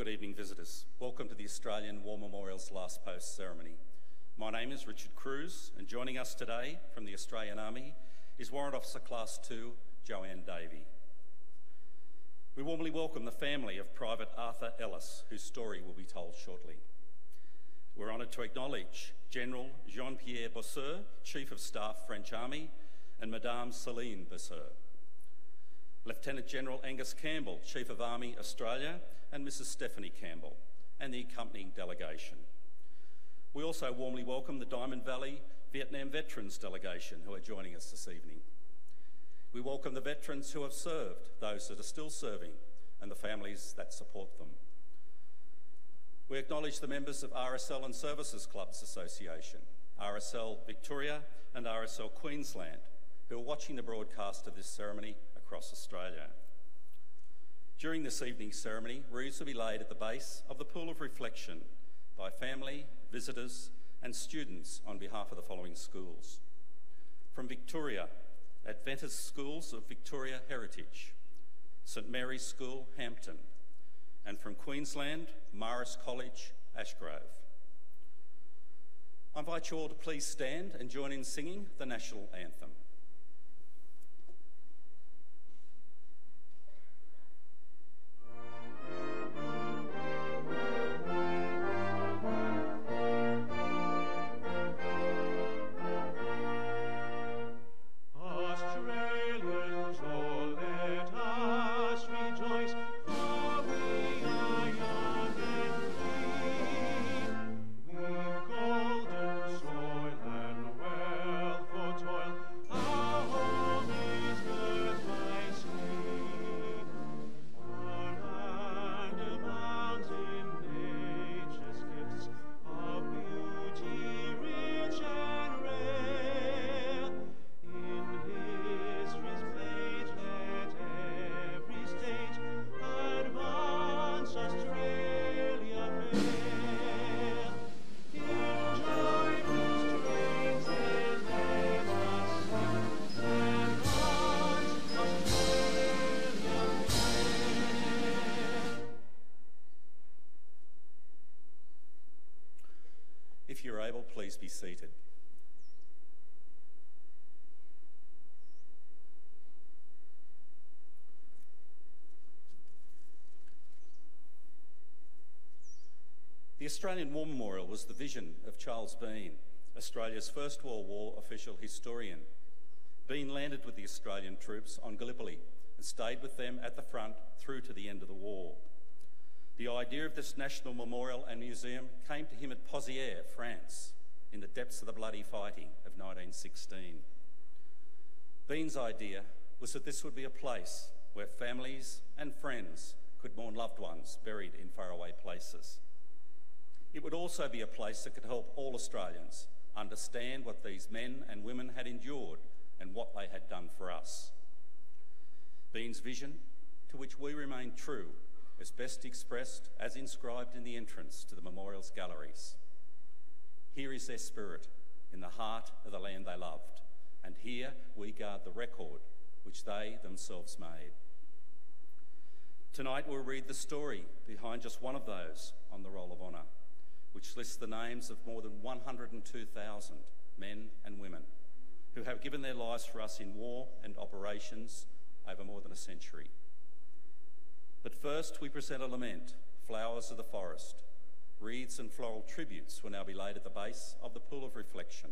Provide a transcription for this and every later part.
Good evening, visitors. Welcome to the Australian War Memorial's Last Post ceremony. My name is Richard Cruz, and joining us today from the Australian Army is Warrant Officer Class 2, Joanne Davey. We warmly welcome the family of Private Arthur Ellis, whose story will be told shortly. We're honoured to acknowledge General Jean-Pierre Bosseur, Chief of Staff, French Army, and Madame Céline Bosseur. Lieutenant General Angus Campbell, Chief of Army, Australia, and Mrs. Stephanie Campbell, and the accompanying delegation. We also warmly welcome the Diamond Valley Vietnam Veterans Delegation who are joining us this evening. We welcome the veterans who have served, those that are still serving, and the families that support them. We acknowledge the members of RSL and Services Clubs Association, RSL Victoria and RSL Queensland, who are watching the broadcast of this ceremony across Australia. During this evening's ceremony, wreaths will be laid at the base of the Pool of Reflection by family, visitors and students on behalf of the following schools. From Victoria, Adventist Schools of Victoria Heritage, St Mary's School, Hampton, and from Queensland, Morris College, Ashgrove. I invite you all to please stand and join in singing the National Anthem. If you're able, please be seated. The Australian War Memorial was the vision of Charles Bean, Australia's First World War official historian. Bean landed with the Australian troops on Gallipoli and stayed with them at the front through to the end of the war. The idea of this national memorial and museum came to him at Pozières, France, in the depths of the bloody fighting of 1916. Bean's idea was that this would be a place where families and friends could mourn loved ones buried in faraway places. It would also be a place that could help all Australians understand what these men and women had endured and what they had done for us. Bean's vision, to which we remain true, is best expressed as inscribed in the entrance to the memorial's galleries. Here is their spirit, in the heart of the land they loved, and here we guard the record which they themselves made. Tonight we'll read the story behind just one of those on the Roll of Honour, which lists the names of more than 102,000 men and women who have given their lives for us in war and operations over more than a century. But first we present a lament, Flowers of the Forest. Wreaths and floral tributes will now be laid at the base of the Pool of Reflection.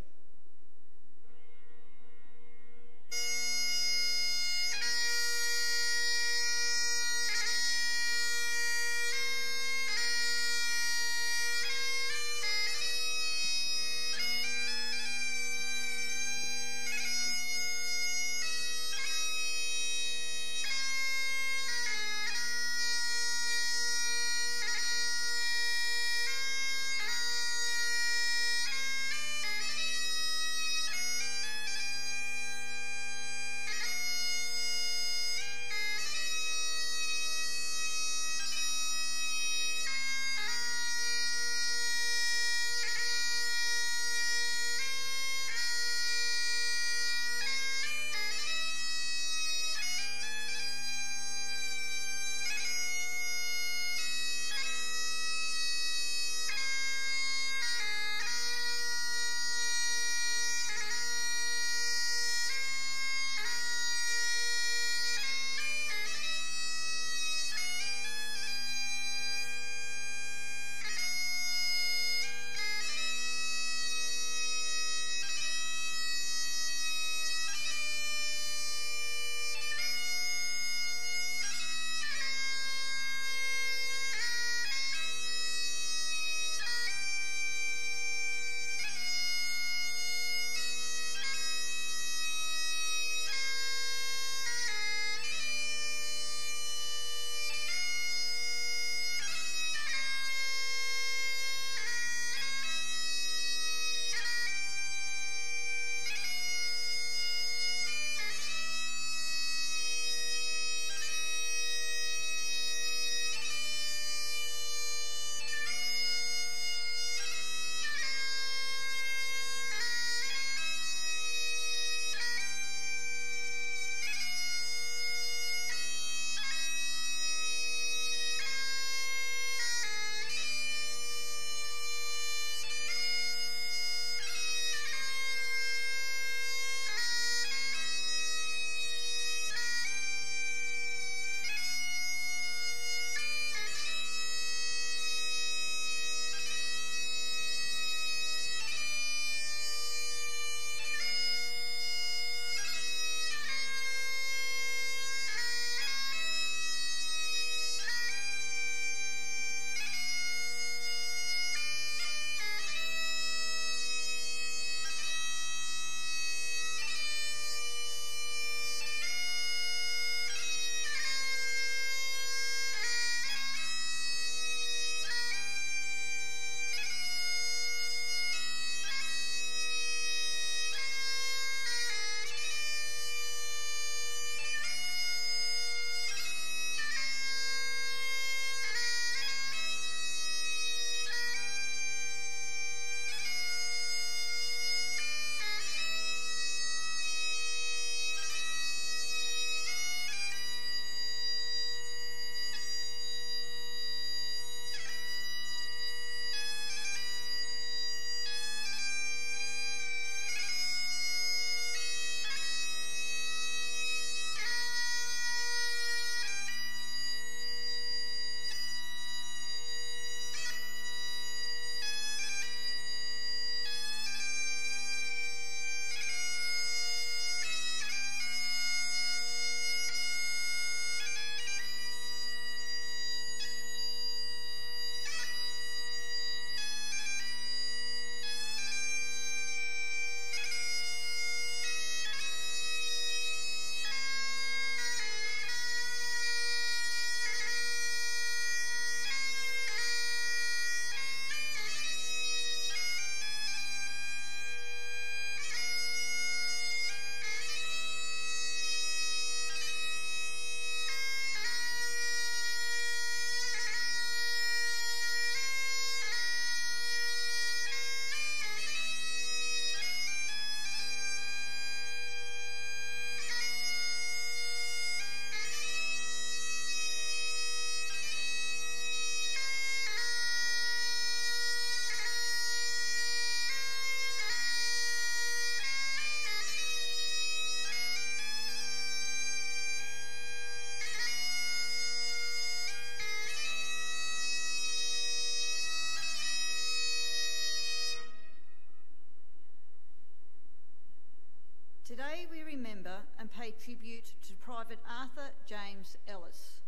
remember and pay tribute to Private Arthur James Ellis.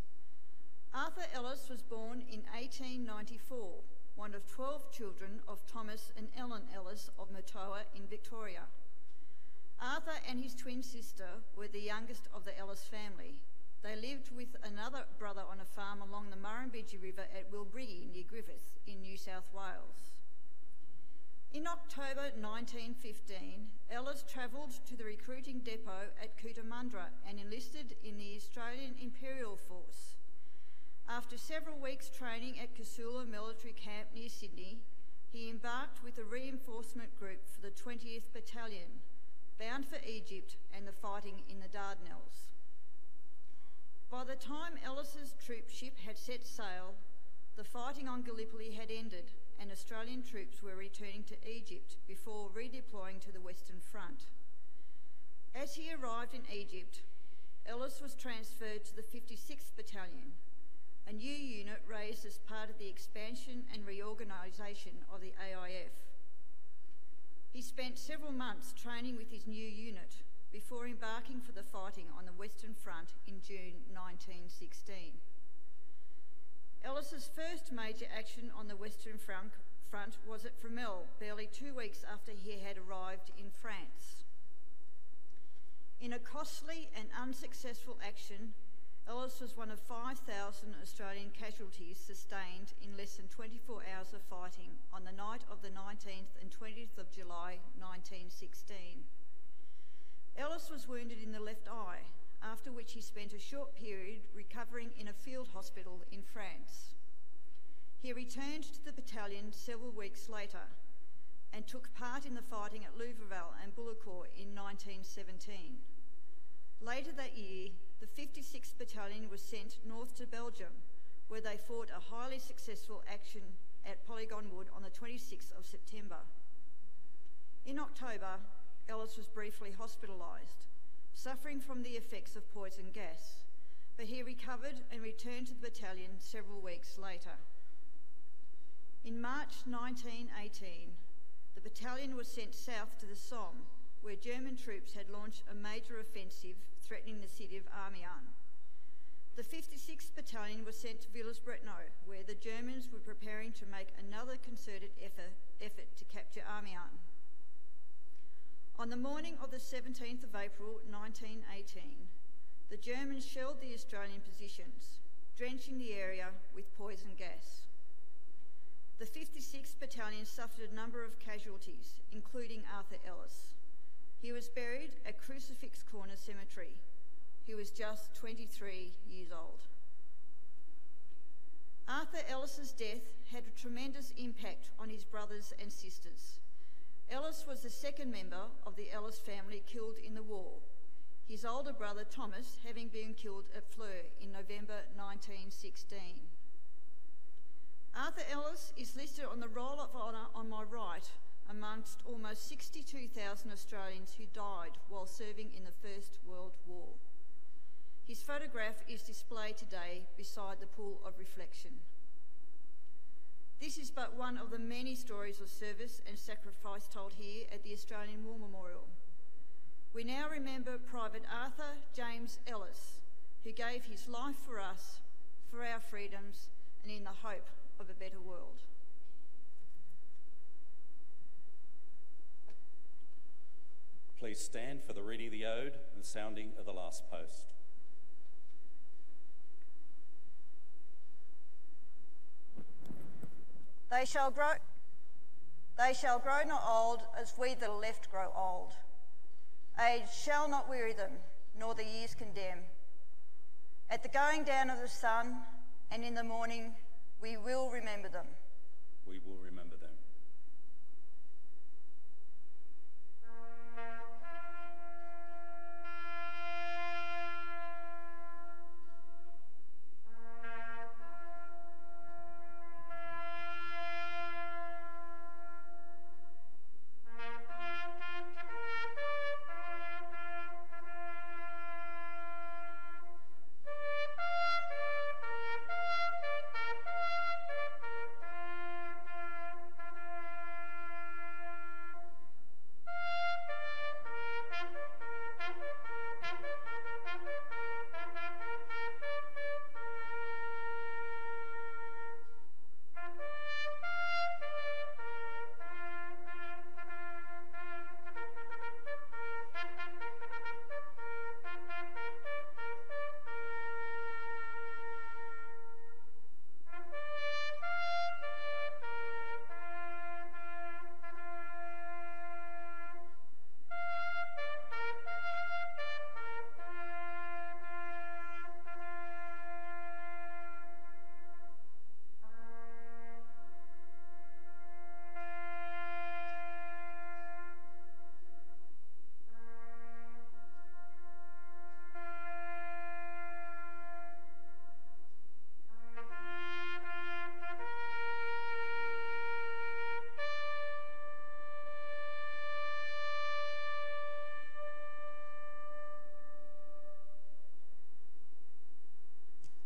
Arthur Ellis was born in 1894, one of 12 children of Thomas and Ellen Ellis of Matoa in Victoria. Arthur and his twin sister were the youngest of the Ellis family. They lived with another brother on a farm along the Murrumbidgee River at Wilbriggy near Griffith in New South Wales. In October 1915, Ellis travelled to the recruiting depot at Cootamundra and enlisted in the Australian Imperial Force. After several weeks training at Casula Military Camp near Sydney, he embarked with a reinforcement group for the 20th Battalion, bound for Egypt and the fighting in the Dardanelles. By the time Ellis's troop ship had set sail, the fighting on Gallipoli had ended and Australian troops were returning to Egypt before redeploying to the Western Front. As he arrived in Egypt, Ellis was transferred to the 56th Battalion, a new unit raised as part of the expansion and reorganisation of the AIF. He spent several months training with his new unit before embarking for the fighting on the Western Front in June 1916. Ellis's first major action on the Western Front was at Fromelles, barely 2 weeks after he had arrived in France. In a costly and unsuccessful action, Ellis was one of 5,000 Australian casualties sustained in less than 24 hours of fighting on the night of the 19th and 20th of July 1916. Ellis was wounded in the left eye, after which he spent a short period recovering in a field hospital in France. He returned to the battalion several weeks later and took part in the fighting at Louverval and Bullecourt in 1917. Later that year, the 56th Battalion was sent north to Belgium, where they fought a highly successful action at Polygon Wood on the 26th of September. In October, Ellis was briefly hospitalised, suffering from the effects of poison gas, but he recovered and returned to the battalion several weeks later. In March 1918, the battalion was sent south to the Somme, where German troops had launched a major offensive threatening the city of Amiens. The 56th Battalion was sent to Villers-Bretonneux, where the Germans were preparing to make another concerted effort to capture Amiens. On the morning of the 17th of April 1918, the Germans shelled the Australian positions, drenching the area with poison gas. The 56th Battalion suffered a number of casualties, including Arthur Ellis. He was buried at Crucifix Corner Cemetery. He was just 23 years old. Arthur Ellis's death had a tremendous impact on his brothers and sisters. Ellis was the second member of the Ellis family killed in the war, his older brother Thomas having been killed at Fleur in November 1916. Arthur Ellis is listed on the Roll of Honour on my right amongst almost 62,000 Australians who died while serving in the First World War. His photograph is displayed today beside the pool of reflection. This is but one of the many stories of service and sacrifice told here at the Australian War Memorial. We now remember Private Arthur James Ellis, who gave his life for us, for our freedoms, and in the hope of a better world. Please stand for the reading of the ode and sounding of the last post. They shall grow not old as we that are left grow old. Age shall not weary them, nor the years condemn. At the going down of the sun and in the morning, we will remember them. We will remember them.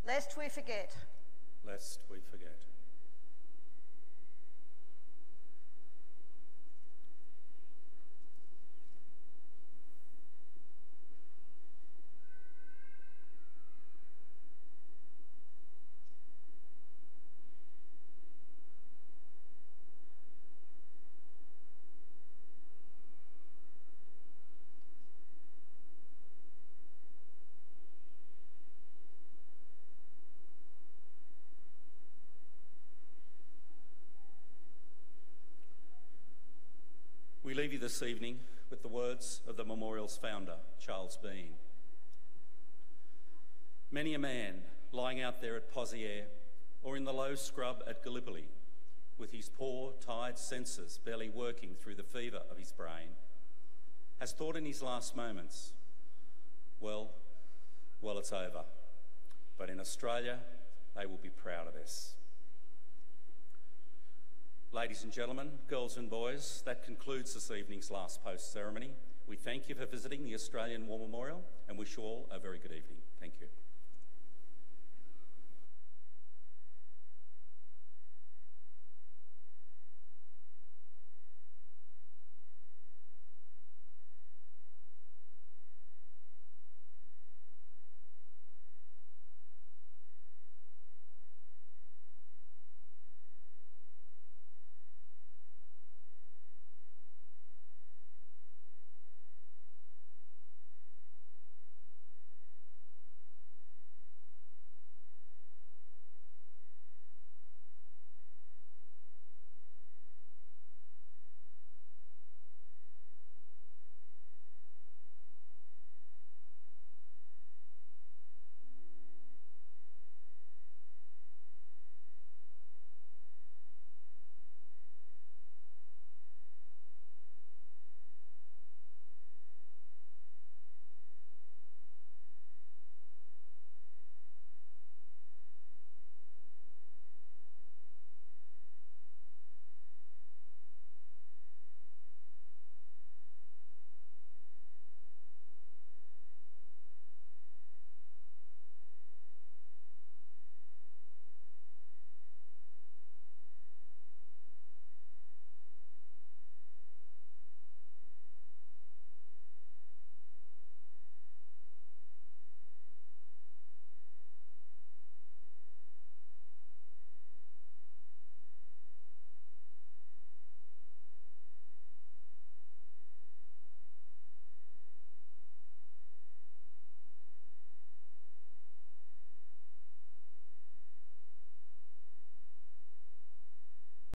lest we forget. Lest we forget. We leave you this evening with the words of the memorial's founder, Charles Bean. Many a man lying out there at Pozières or in the low scrub at Gallipoli, with his poor, tired senses barely working through the fever of his brain, has thought in his last moments, well, it's over. But in Australia, they will be proud of this. Ladies and gentlemen, girls and boys, that concludes this evening's last post ceremony. We thank you for visiting the Australian War Memorial and wish you all a very good evening. Thank you.